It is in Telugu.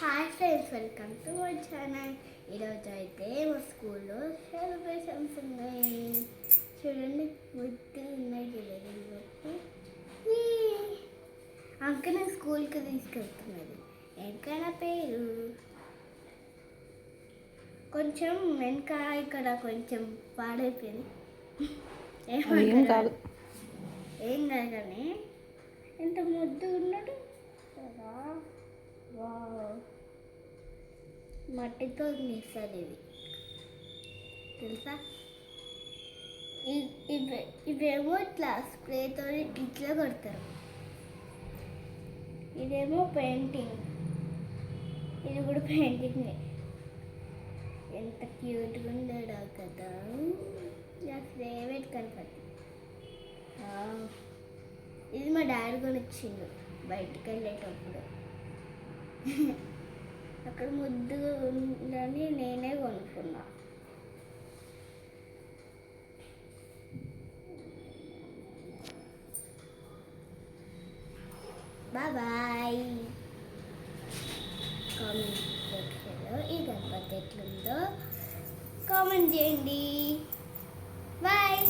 Hi friends, welcome to my channel. ఈరోజు అయితే మా స్కూల్లో సెలబ్రేషన్స్ ఉన్నాయి. చూడండి, ముద్దు ఉన్నాయి కదా. అంక నేను స్కూల్కి తీసుకెళ్తున్నది. ఇంకా పేరు కొంచెం వెనక ఇక్కడ కొంచెం పాడైపోయింది. ఏం కాదు ఏం కాదు కానీ ఎంత ముద్దు ఉన్నాడు కదా. మట్టితో గీస్తారు ఇవి, తెలుసా? ఇవేమో ఇట్లా స్ప్రేతో ఇట్లా కొడతారు. ఇదేమో పెయింటింగ్, ఇది కూడా పెయింటింగ్. ఎంత క్యూట్గా ఉండడా కదా. నా ఫేవరెట్ కనపడి. ఇది మా డాడీ కొనిచ్చిండు బయటికి వెళ్ళేటప్పుడు. అక్కడ ముద్దుగా ఉందని నేనే కొనుక్కున్నా. బాయ్. కామెంట్ సెక్షన్లో ఈ గణపతి ఎట్లుందో కామెంట్ చేయండి. బాయ్.